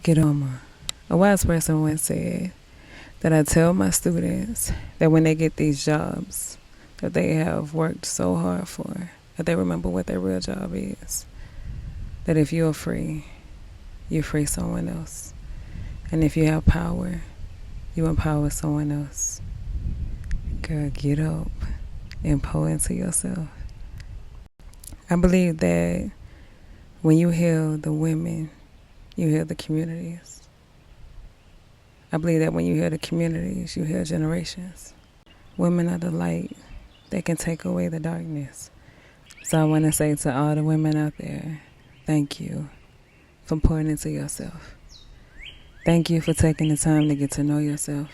Get on. A wise person once said that I tell my students that when they get these jobs that they have worked so hard for, that they remember what their real job is. That if you're free, you free someone else. And if you have power, you empower someone else. Girl, get up and pour into yourself. I believe that when you heal the women, you heal the communities. I believe that when you heal the communities, you heal generations. Women are the light that can take away the darkness. So I want to say to all the women out there, thank you for pouring into yourself. Thank you for taking the time to get to know yourself.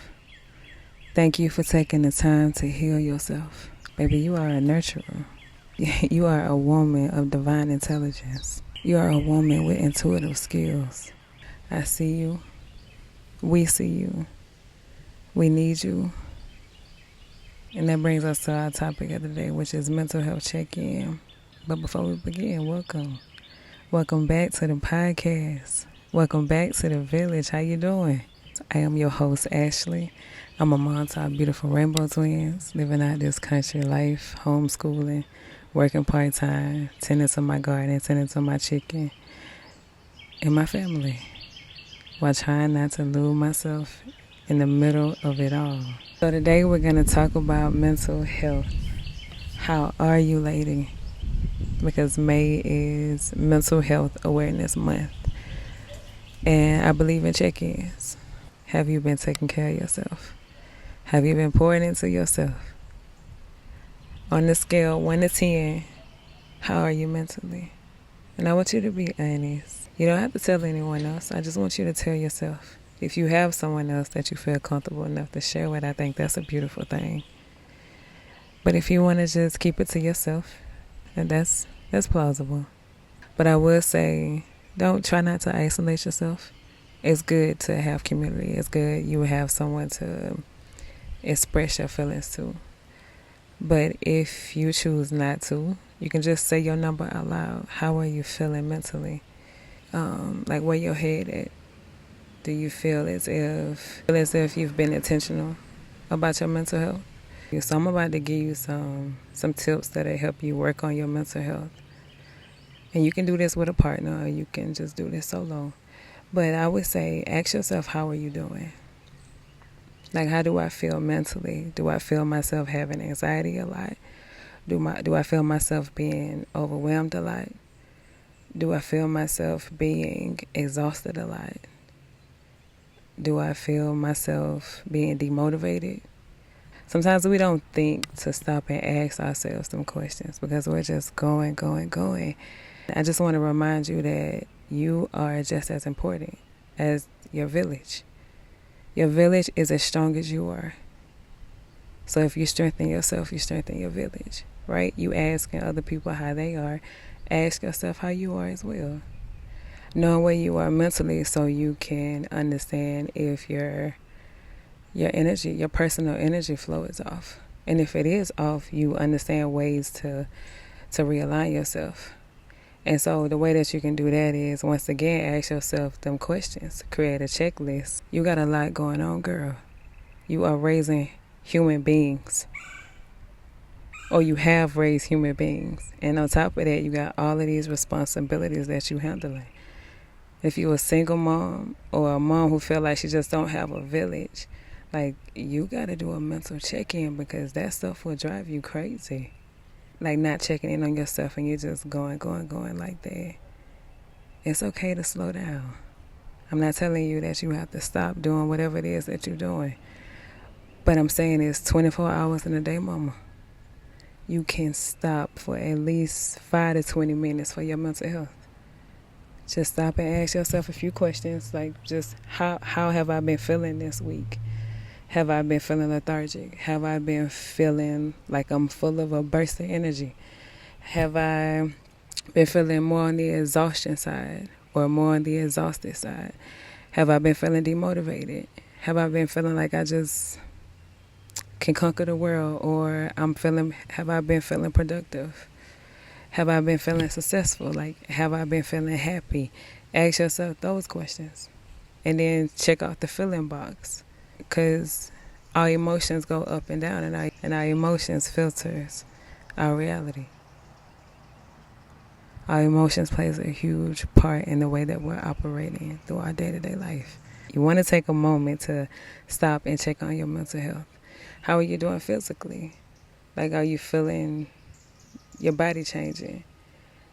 Thank you for taking the time to heal yourself. Baby, you are a nurturer. You are a woman of divine intelligence. You are a woman with intuitive skills. I see you. We see you. We need you. And that brings us to our topic of the day, which is mental health check-in. But before we begin, welcome. Welcome back to the podcast. Welcome back to the village. How you doing? I am your host, Ashley. I'm a mom to our beautiful rainbow twins, living out this country life, homeschooling, working part-time, tending to my garden, tending to my chicken, and my family, while trying not to lose myself in the middle of it all. So today we're going to talk about mental health. How are you, lady? Because May is Mental Health Awareness Month. And I believe in check-ins. Have you been taking care of yourself? Have you been pouring into yourself? On the scale 1 to 10, how are you mentally? And I want you to be honest. You don't have to tell anyone else. I just want you to tell yourself. If you have someone else that you feel comfortable enough to share with, I think that's a beautiful thing. But if you want to just keep it to yourself, and that's plausible. But I will say, don't try not to isolate yourself. It's good to have community. It's good you have someone to express your feelings to. But if you choose not to, you can just say your number out loud. How are you feeling mentally? Like where your head at? Do you feel as if you've been intentional about your mental health? So I'm about to give you some tips that'll help you work on your mental health. And you can do this with a partner, or you can just do this solo. But I would say, ask yourself, how are you doing? Like, how do I feel mentally? Do I feel myself having anxiety a lot? Do I feel myself being overwhelmed a lot? Do I feel myself being exhausted a lot? Do I feel myself being demotivated? Sometimes we don't think to stop and ask ourselves them questions because we're just going. I just want to remind you that you are just as important as your village. Your village is as strong as you are. So if you strengthen yourself, you strengthen your village, right? You asking other people how they are. Ask yourself how you are as well. Knowing where you are mentally so you can understand if your energy, your personal energy flow is off. And if it is off, you understand ways to realign yourself. And so the way that you can do that is, once again, ask yourself them questions. Create a checklist. You got a lot going on, girl. You are raising human beings. Or you have raised human beings. And on top of that, you got all of these responsibilities that you're handling. If you're a single mom or a mom who feel like she just don't have a village, like, you got to do a mental check-in because that stuff will drive you crazy. Like, not checking in on yourself and you're just going like that. It's okay to slow down. I'm not telling you that you have to stop doing whatever it is that you're doing. But I'm saying it's 24 hours in a day, mama. You can stop for at least 5 to 20 minutes for your mental health. Just stop and ask yourself a few questions, like just how have I been feeling this week? Have I been feeling lethargic? Have I been feeling like I'm full of a burst of energy? Have I been feeling more on the exhaustion side or more on the exhausted side? Have I been feeling demotivated? Have I been feeling like I just can conquer the world? Or have I been feeling productive? Have I been feeling successful? Like, have I been feeling happy? Ask yourself those questions. And then check off the feeling box, because our emotions go up and down, and our emotions filters our reality. Our emotions plays a huge part in the way that we're operating through our day-to-day life. You want to take a moment to stop and check on your mental health. How are you doing physically? Like, are you feeling your body changing?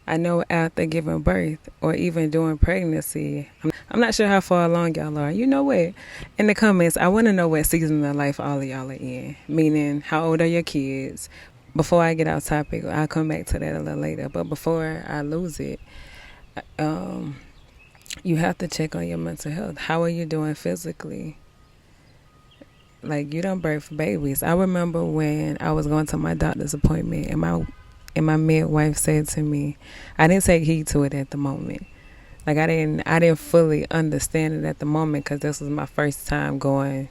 I know after giving birth or even during pregnancy, I'm not sure how far along y'all are. You know what? In the comments, I want to know what season of life all of y'all are in. Meaning, how old are your kids? Before I get off topic, I'll come back to that a little later. But before I lose it, you have to check on your mental health. How are you doing physically? Like, you don't birth babies. I remember when I was going to my doctor's appointment, and my midwife said to me, I didn't take heed to it at the moment. Like, I didn't fully understand it at the moment, because this was my first time going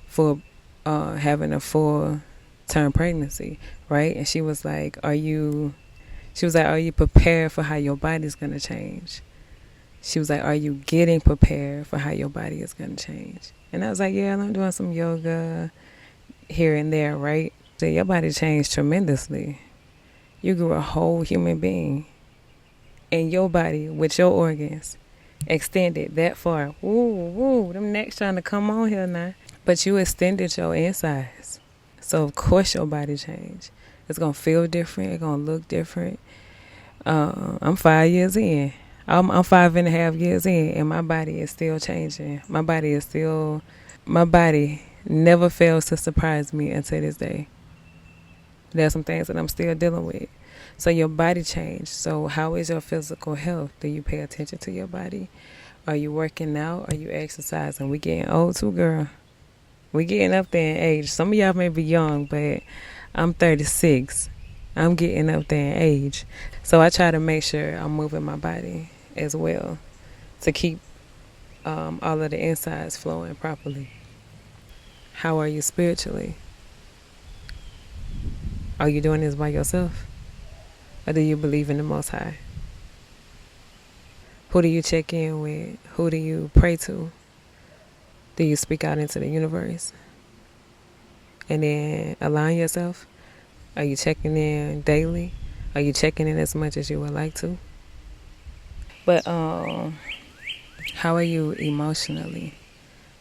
for having a full term pregnancy, right? And she was like, are you prepared for how your body's gonna change? She was like, are you getting prepared for how your body is gonna change? And I was like, yeah, I'm doing some yoga here and there, right? So your body changed tremendously. You grew a whole human being, and your body with your organs extended that far. Woo, them necks trying to come on here now. But you extended your insides. So of course your body changed. It's going to feel different. It's going to look different. I'm 5 years in. I'm 5.5 years in, and my body is still changing. My body never fails to surprise me until this day. There's some things that I'm still dealing with. So your body changed. So how is your physical health? Do you pay attention to your body? Are you working out? Are you exercising? We getting old too, girl. We getting up there in age. Some of y'all may be young, but I'm 36. I'm getting up there in age. So I try to make sure I'm moving my body as well to keep all of the insides flowing properly. How are you spiritually? Are you doing this by yourself? Or do you believe in the Most High? Who do you check in with? Who do you pray to? Do you speak out into the universe? And then align yourself? Are you checking in daily? Are you checking in as much as you would like to? But how are you emotionally?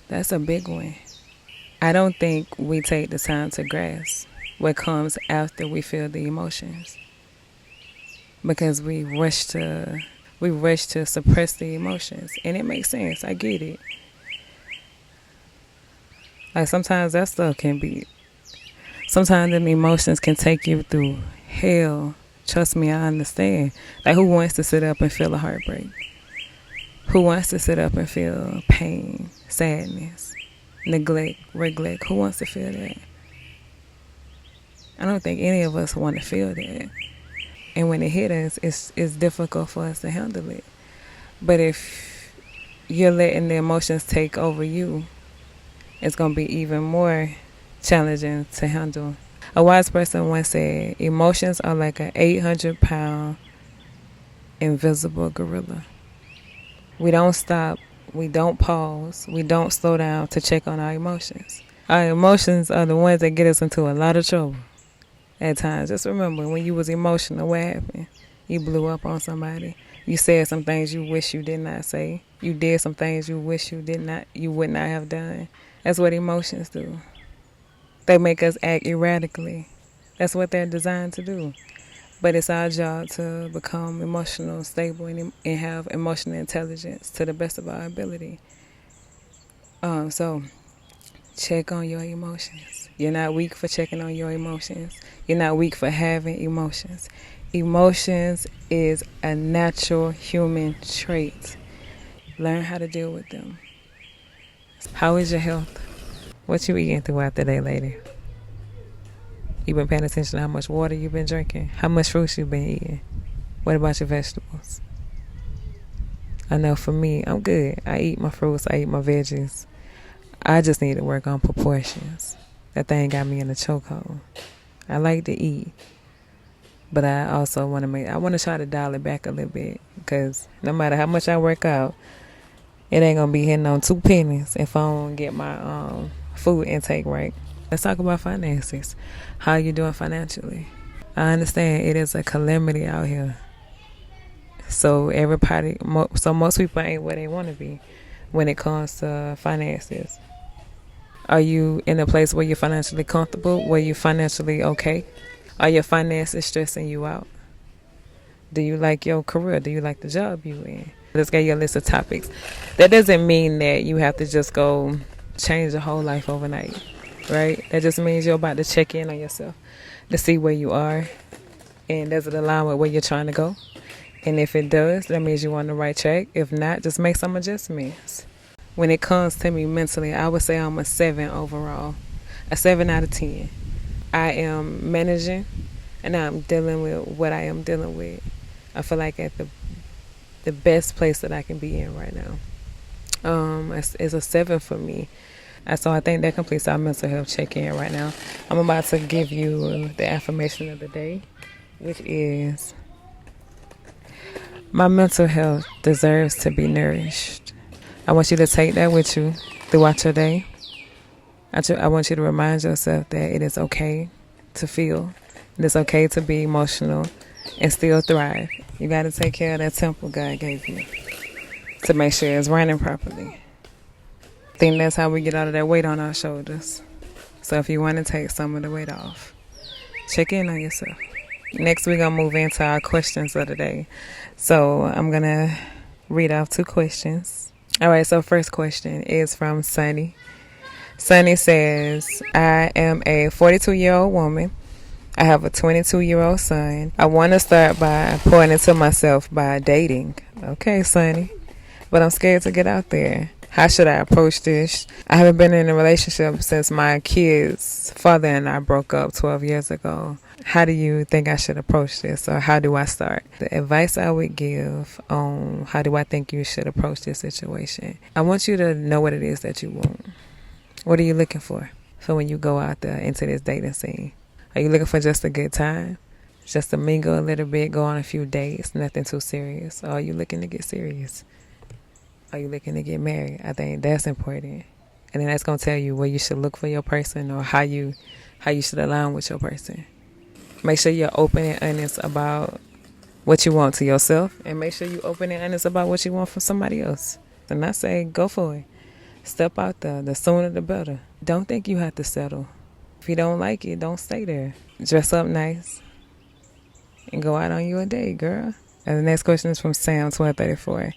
That's a big one. I don't think we take the time to grasp what comes after we feel the emotions, because we rush to suppress the emotions. And it makes sense. I get it. Like, sometimes sometimes them emotions can take you through hell. Trust me, I understand. Like, who wants to sit up and feel a heartbreak? Who wants to sit up and feel pain, sadness, neglect, regret? Who wants to feel that? I don't think any of us want to feel that. And when it hits us, it's difficult for us to handle it. But if you're letting the emotions take over you, it's going to be even more challenging to handle. A wise person once said, emotions are like an 800-pound invisible gorilla. We don't stop. We don't pause. We don't slow down to check on our emotions. Our emotions are the ones that get us into a lot of trouble at times. Just remember, when you was emotional, what happened? You blew up on somebody. You said some things you wish you did not say. You did some things you wish you would not have done. That's what emotions do. They make us act erratically. That's what they're designed to do. But it's our job to become emotional stable and have emotional intelligence to the best of our ability. So check on your emotions. You're not weak for checking on your emotions. You're not weak for having emotions. Emotions is a natural human trait. Learn how to deal with them. How is your health? What you eating throughout the day, lady? You been paying attention to how much water you've been drinking? How much fruits you've been eating? What about your vegetables? I know for me, I'm good. I eat my fruits. I eat my veggies. I just need to work on proportions. That thing got me in a chokehold. I like to eat, but I also want to try to dial it back a little bit, because no matter how much I work out It ain't gonna be hitting on 2 pennies if I don't get my food intake right. Let's talk about finances. How you doing financially? I understand it is a calamity out here. So most people ain't where they want to be when it comes to finances. Are you in a place where you're financially comfortable? Where you're financially okay? Are your finances stressing you out? Do you like your career? Do you like the job you in? Let's get you a list of topics. That doesn't mean that you have to just go change your whole life overnight, right? That just means you're about to check in on yourself to see where you are, and does it align with where you're trying to go? And if it does, that means you're on the right track. If not, just make some adjustments. When it comes to me mentally, I would say I'm a 7 overall, a 7 out of 10. I am managing, and I'm dealing with what I am dealing with. I feel like at the best place that I can be in right now. It's a 7 for me. So I think that completes our mental health check-in right now. I'm about to give you the affirmation of the day, which is, my mental health deserves to be nourished. I want you to take that with you throughout your day. I want you to remind yourself that it is okay to feel. It is okay to be emotional and still thrive. You got to take care of that temple God gave you to make sure it's running properly. I think that's how we get out of that weight on our shoulders. So if you want to take some of the weight off, check in on yourself. Next, we're going to move into our questions of the day. So I'm going to read off 2 questions. All right, so first question is from Sunny. Sunny says, I am a 42-year-old woman. I have a 22-year-old son. I want to start by pouring into myself by dating. Okay, Sunny. But I'm scared to get out there. How should I approach this? I haven't been in a relationship since my kid's father and I broke up 12 years ago. How do you think I should approach this, or how do I start? The advice I would give on how do I think you should approach this situation. I want you to know what it is that you want. What are you looking for? So when you go out there into this dating scene, are you looking for just a good time? Just to mingle a little bit, go on a few dates, nothing too serious? Or are you looking to get serious? Are you looking to get married? I think that's important. And then that's going to tell you where you should look for your person, or how you should align with your person. Make sure you're open and honest about what you want to yourself, and make sure you're open and honest about what you want from somebody else. And I say, go for it. Step out there. The sooner the better. Don't think you have to settle. If you don't like it, don't stay there. Dress up nice and go out on your date, girl. And the next question is from Sam, 1234.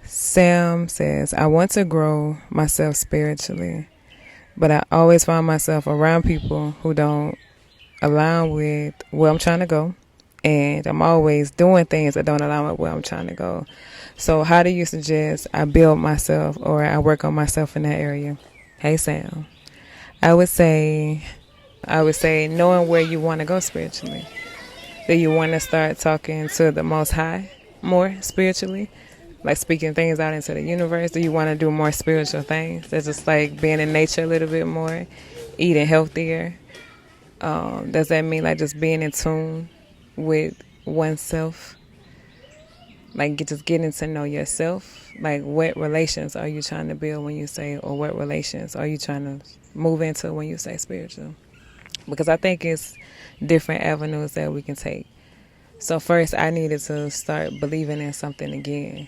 Sam says, I want to grow myself spiritually, but I always find myself around people who don't align with where I'm trying to go. And I'm always doing things that don't align with where I'm trying to go. So how do you suggest I build myself, or I work on myself in that area? Hey, Sam. I would say knowing where you want to go spiritually. Do you want to start talking to the Most High more spiritually? Like speaking things out into the universe? Do you want to do more spiritual things? That's just like being in nature a little bit more, eating healthier. Does that mean like just being in tune with oneself? Like just getting to know yourself? Like what relations are you trying to build when you say, or what relations are you trying to move into when you say spiritual? Because I think it's different avenues that we can take. So first I needed to start believing in something again.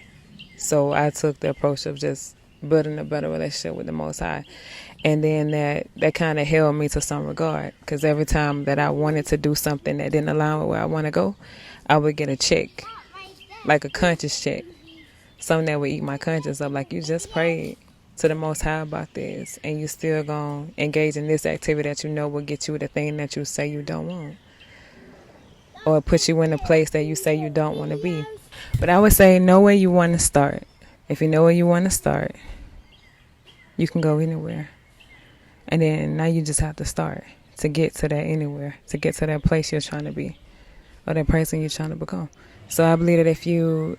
So I took the approach of just building a better relationship with the Most High. And then that kind of held me to some regard. Because every time that I wanted to do something that didn't align with where I want to go, I would get a check. Like a conscious check. Something that would eat my conscience up. Like, you just prayed to the Most High about this, and you still going to engage in this activity that you know will get you the thing that you say you don't want. Or put you in a place that you say you don't want to be. But I would say know where you want to start. If you know where you want to start, you can go anywhere. And then now you just have to start to get to that anywhere, to get to that place you're trying to be, or that person you're trying to become. So I believe that if you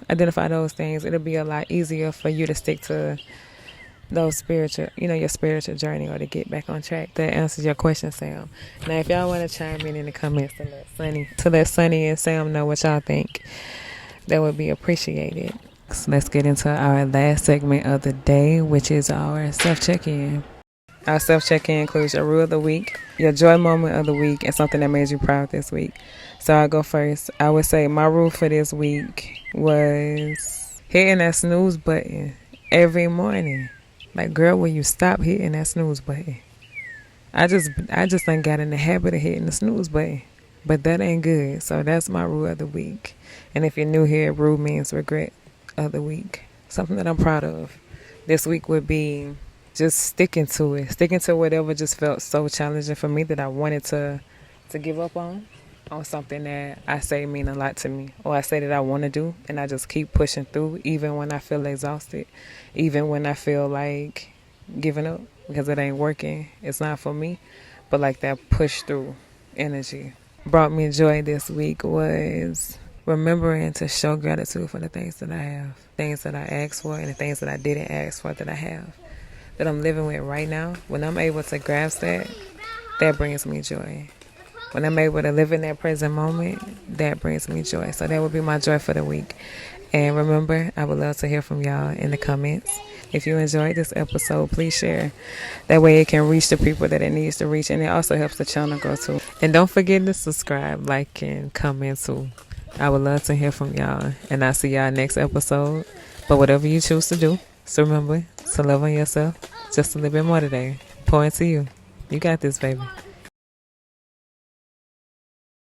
identify those things, it'll be a lot easier for you to stick to those spiritual, your spiritual journey, or to get back on track. That answers your question, Sam. Now, if y'all want to chime in the comments to let Sunny and Sam know what y'all think, that would be appreciated. relax, let's get into our last segment of the day, which is our self-check-in. Our self-check-in includes your rule of the week, your joy moment of the week, and something that made you proud this week. So I'll go first. I would say my rule for this week was hitting that snooze button every morning. Like, girl, will you stop hitting that snooze button? I just ain't got in the habit of hitting the snooze button. But that ain't good. So that's my rule of the week. And if you're new here, rule means regret of the week. Something that I'm proud of this week would be just sticking to it. Sticking to whatever just felt so challenging for me that I wanted to give up on something that I say mean a lot to me. Or I say that I want to do. And I just keep pushing through even when I feel exhausted. Even when I feel like giving up because it ain't working. It's not for me. But like that push through energy. Brought me joy this week was remembering to show gratitude for the things that I have, things that I asked for, and the things that I didn't ask for that I have, that I'm living with right now. When I'm able to grasp that brings me joy. When I'm able to live in that present moment, that brings me joy. So that would be my joy for the week. And remember, I would love to hear from y'all in the comments. If you enjoyed this episode, please share. That way it can reach the people that it needs to reach. And it also helps the channel grow too. And don't forget to subscribe, like, and comment too. I would love to hear from y'all. And I'll see y'all next episode. But whatever you choose to do, so remember to love on yourself just a little bit more today. Pour into you. You got this, baby.